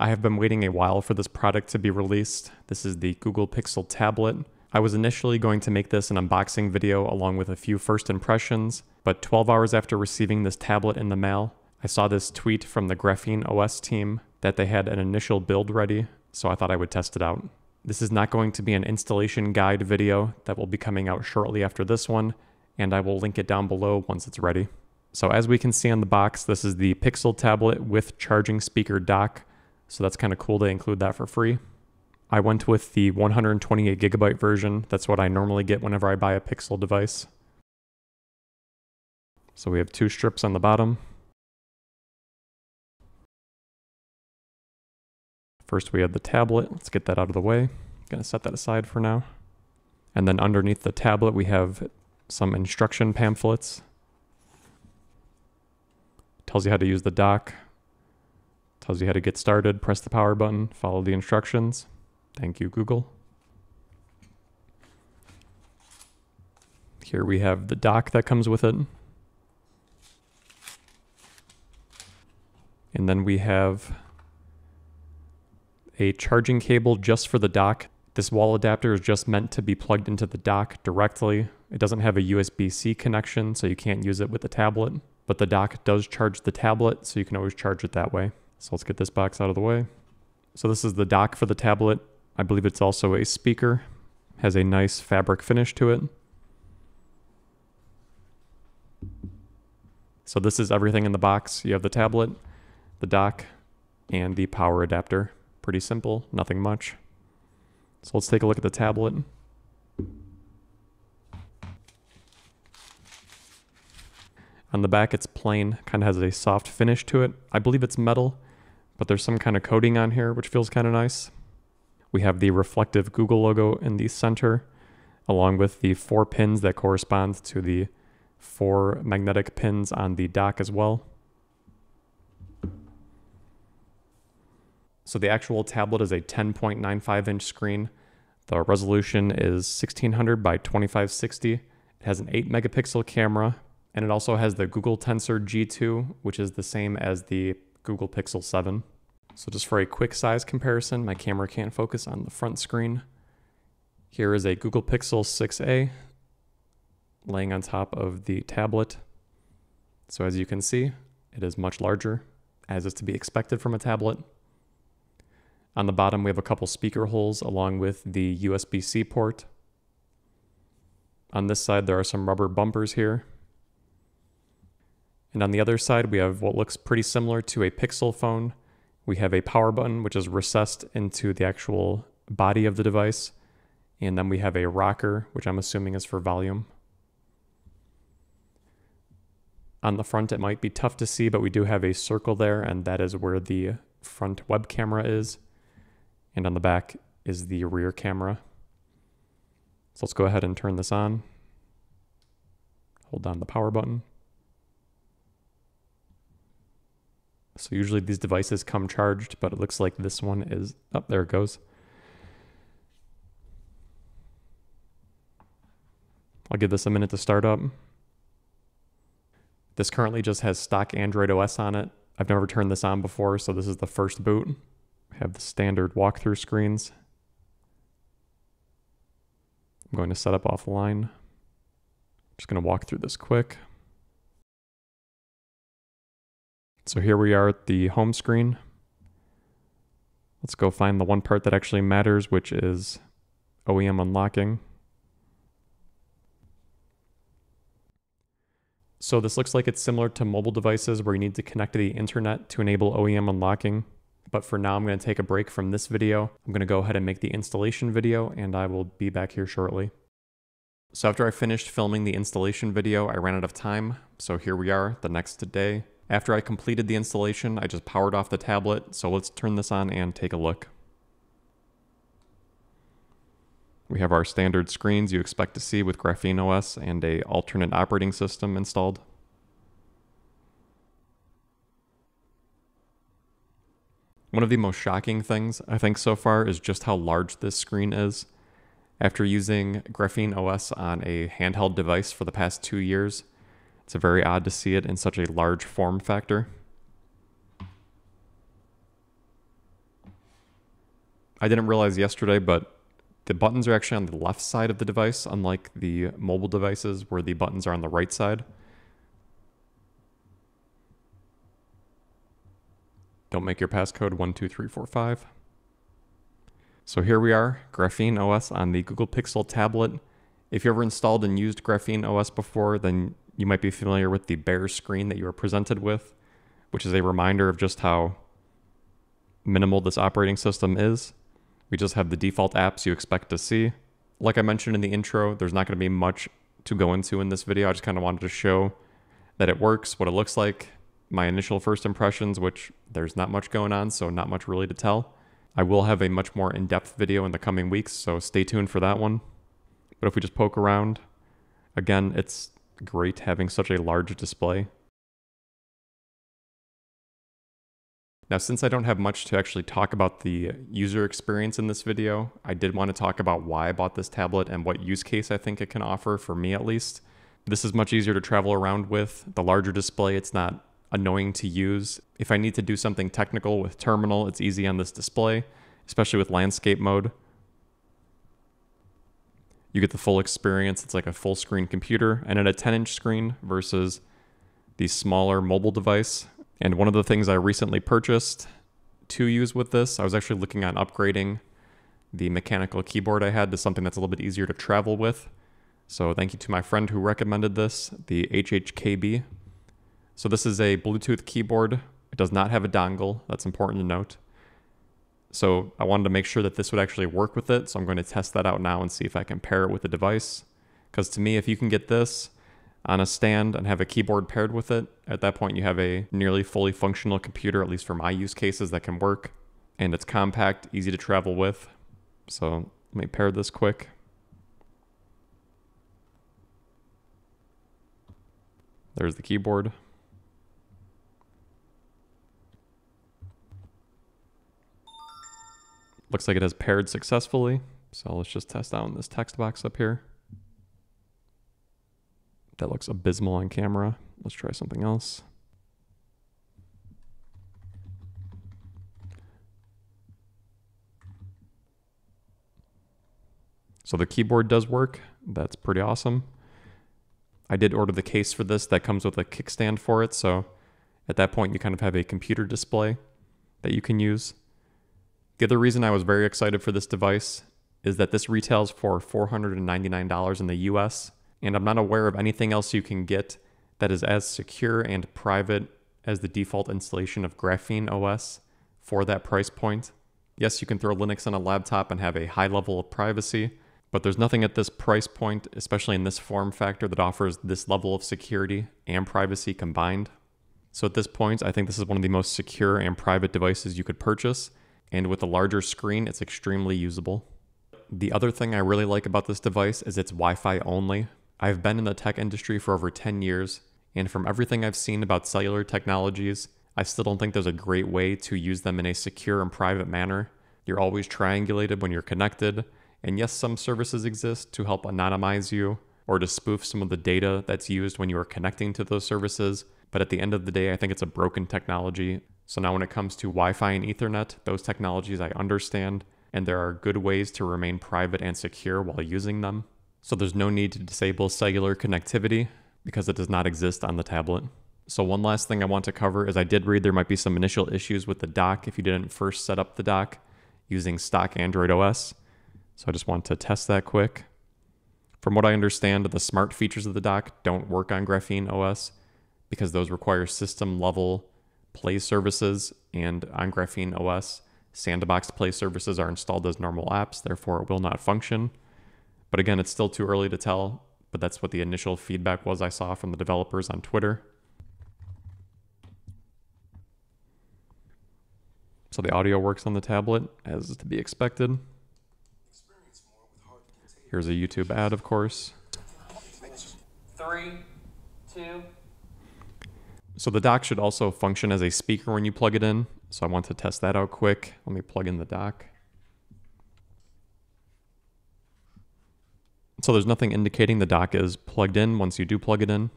I have been waiting a while for this product to be released. This is the Google Pixel tablet. I was initially going to make this an unboxing video along with a few first impressions, but 12 hours after receiving this tablet in the mail, I saw this tweet from the GrapheneOS team that they had an initial build ready, so I thought I would test it out. This is not going to be an installation guide video that will be coming out shortly after this one, and I will link it down below once it's ready. So as we can see on the box, this is the Pixel tablet with charging speaker dock, so that's kind of cool to include that for free. I went with the 128GB version. That's what I normally get whenever I buy a Pixel device. So we have two strips on the bottom. First we have the tablet. Let's get that out of the way. Gonna set that aside for now. And then underneath the tablet we have some instruction pamphlets. Tells you how to use the dock. Tells you how to get started. Press the power button. Follow the instructions. Thank you, Google. Here we have the dock that comes with it. And then we have a charging cable just for the dock. This wall adapter is just meant to be plugged into the dock directly. It doesn't have a USB-C connection, so you can't use it with the tablet. But the dock does charge the tablet, so you can always charge it that way. So let's get this box out of the way. So this is the dock for the tablet. I believe it's also a speaker. Has a nice fabric finish to it. So this is everything in the box. You have the tablet, the dock, and the power adapter. Pretty simple, nothing much. So let's take a look at the tablet. On the back it's plain, kind of has a soft finish to it. I believe it's metal, but there's some kind of coating on here which feels kind of nice. We have the reflective Google logo in the center, along with the 4 pins that correspond to the 4 magnetic pins on the dock as well. So the actual tablet is a 10.95-inch screen. The resolution is 1600 by 2560. It has an 8-megapixel camera, and it also has the Google Tensor G2, which is the same as the Google Pixel 7. So just for a quick size comparison, my camera can't focus on the front screen. Here is a Google Pixel 6a laying on top of the tablet. So as you can see, it is much larger, as is to be expected from a tablet. On the bottom, we have a couple speaker holes along with the USB-C port. On this side, there are some rubber bumpers here. And on the other side, we have what looks pretty similar to a Pixel phone. We have a power button, which is recessed into the actual body of the device. And then we have a rocker, which I'm assuming is for volume. On the front, it might be tough to see, but we do have a circle there, and that is where the front web camera is. And on the back is the rear camera. So let's go ahead and turn this on. Hold down the power button. So usually these devices come charged, but it looks like this one is, oh, there it goes. I'll give this a minute to start up. This currently just has stock Android OS on it. I've never turned this on before, so this is the first boot. We have the standard walkthrough screens. I'm going to set up offline. Just going to walk through this quick. So here we are at the home screen. Let's go find the one part that actually matters, which is OEM unlocking. So this looks like it's similar to mobile devices where you need to connect to the internet to enable OEM unlocking. But for now, I'm going to take a break from this video. I'm going to go ahead and make the installation video, and I will be back here shortly. So after I finished filming the installation video, I ran out of time. So here we are, the next day. After I completed the installation, I just powered off the tablet. So let's turn this on and take a look. We have our standard screens you expect to see with GrapheneOS and an alternate operating system installed. One of the most shocking things I think so far is just how large this screen is. After using GrapheneOS on a handheld device for the past 2 years, it's very odd to see it in such a large form factor. I didn't realize yesterday, but the buttons are actually on the left side of the device, unlike the mobile devices where the buttons are on the right side. Don't make your passcode 12345. So here we are, GrapheneOS on the Google Pixel tablet. If you ever installed and used GrapheneOS before, then you might be familiar with the bare screen that you are presented with, which is a reminder of just how minimal this operating system is. We just have the default apps you expect to see. Like I mentioned in the intro, there's not going to be much to go into in this video. I just kind of wanted to show that it works, what it looks like, my initial first impressions, which there's not much going on, so not much really to tell. I will have a much more in-depth video in the coming weeks, so stay tuned for that one. But if we just poke around, again, it's great having such a large display. Now, since I don't have much to actually talk about the user experience in this video, I did want to talk about why I bought this tablet and what use case I think it can offer, for me at least. This is much easier to travel around with. The larger display, it's not annoying to use. If I need to do something technical with terminal, it's easy on this display, especially with landscape mode. You get the full experience. It's like a full screen computer, and at a 10-inch screen versus the smaller mobile device. And one of the things I recently purchased to use with this, I was actually looking at upgrading the mechanical keyboard I had to something that's a little bit easier to travel with. So thank you to my friend who recommended this, the HHKB. So this is a Bluetooth keyboard. It does not have a dongle. That's important to note. So I wanted to make sure that this would actually work with it. So I'm going to test that out now and see if I can pair it with the device. Because to me, if you can get this on a stand and have a keyboard paired with it, at that point you have a nearly fully functional computer, at least for my use cases, that can work. And it's compact, easy to travel with. So let me pair this quick. There's the keyboard. Looks like it has paired successfully. So let's just test out in this text box up here. That looks abysmal on camera. Let's try something else. So the keyboard does work. That's pretty awesome. I did order the case for this that comes with a kickstand for it. So at that point, you kind of have a computer display that you can use. The other reason I was very excited for this device is that this retails for $499 in the US. And I'm not aware of anything else you can get that is as secure and private as the default installation of GrapheneOS for that price point. Yes, you can throw Linux on a laptop and have a high level of privacy, but there's nothing at this price point, especially in this form factor, that offers this level of security and privacy combined. So at this point, I think this is one of the most secure and private devices you could purchase, and with a larger screen, it's extremely usable. The other thing I really like about this device is it's Wi-Fi only. I've been in the tech industry for over 10 years, and from everything I've seen about cellular technologies, I still don't think there's a great way to use them in a secure and private manner. You're always triangulated when you're connected, and yes, some services exist to help anonymize you or to spoof some of the data that's used when you are connecting to those services, but at the end of the day, I think it's a broken technology. So now when it comes to Wi-Fi and Ethernet, those technologies I understand, and there are good ways to remain private and secure while using them. So there's no need to disable cellular connectivity because it does not exist on the tablet. So one last thing I want to cover is I did read there might be some initial issues with the dock if you didn't first set up the dock using stock Android OS. So I just want to test that quick. From what I understand, the smart features of the dock don't work on GrapheneOS because those require system level Play services, and on GrapheneOS, sandbox Play services are installed as normal apps, therefore it will not function. But again, it's still too early to tell, but that's what the initial feedback was I saw from the developers on Twitter. So the audio works on the tablet, as is to be expected. Here's a YouTube ad, of course. 3, 2. So the dock should also function as a speaker when you plug it in. So I want to test that out quick. Let me plug in the dock. So there's nothing indicating the dock is plugged in once you do plug it in.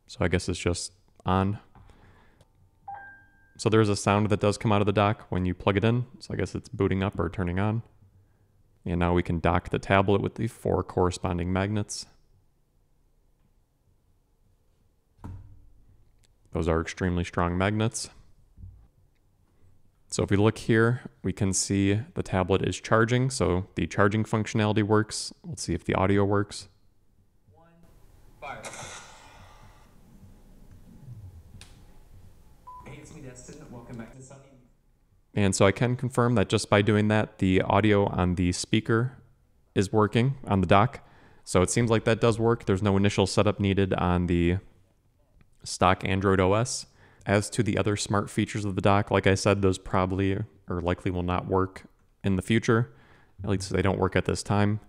So I guess it's just on. So there's a sound that does come out of the dock when you plug it in. So I guess it's booting up or turning on. And now we can dock the tablet with the 4 corresponding magnets. Those are extremely strong magnets. So if we look here, we can see the tablet is charging. So the charging functionality works. Let's see if the audio works. 1, fire. Hey, it's me, Destin. Welcome back to Sunny. And so I can confirm that just by doing that, the audio on the speaker is working on the dock. So it seems like that does work. There's no initial setup needed on the stock Android OS. As to the other smart features of the dock, like I said, those probably or likely will not work in the future. At least they don't work at this time.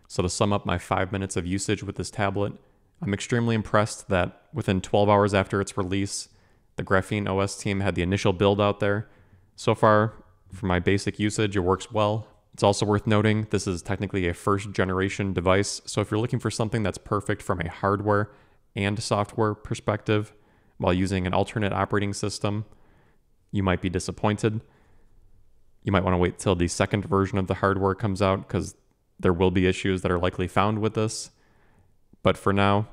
So to sum up my 5 minutes of usage with this tablet, I'm extremely impressed that within 12 hours after its release, the GrapheneOS team had the initial build out there. So far, for my basic usage, it works well. It's also worth noting this is technically a first generation device, so if you're looking for something that's perfect from a hardware and software perspective while using an alternate operating system, you might be disappointed. You might want to wait till the second version of the hardware comes out because there will be issues that are likely found with this. But for now,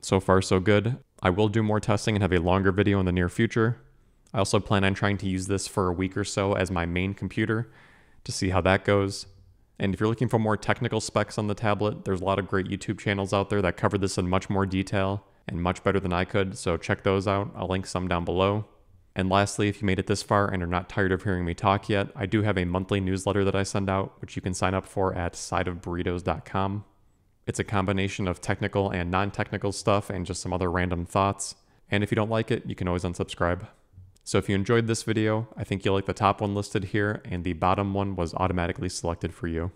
so far so good. I will do more testing and have a longer video in the near future. I also plan on trying to use this for a week or so as my main computer to see how that goes. And if you're looking for more technical specs on the tablet, there's a lot of great YouTube channels out there that cover this in much more detail and much better than I could, so check those out. I'll link some down below. And lastly, if you made it this far and are not tired of hearing me talk yet, I do have a monthly newsletter that I send out, which you can sign up for at sideofburritos.com. It's a combination of technical and non-technical stuff and just some other random thoughts. And if you don't like it, you can always unsubscribe. So if you enjoyed this video, I think you'll like the top one listed here, and the bottom one was automatically selected for you.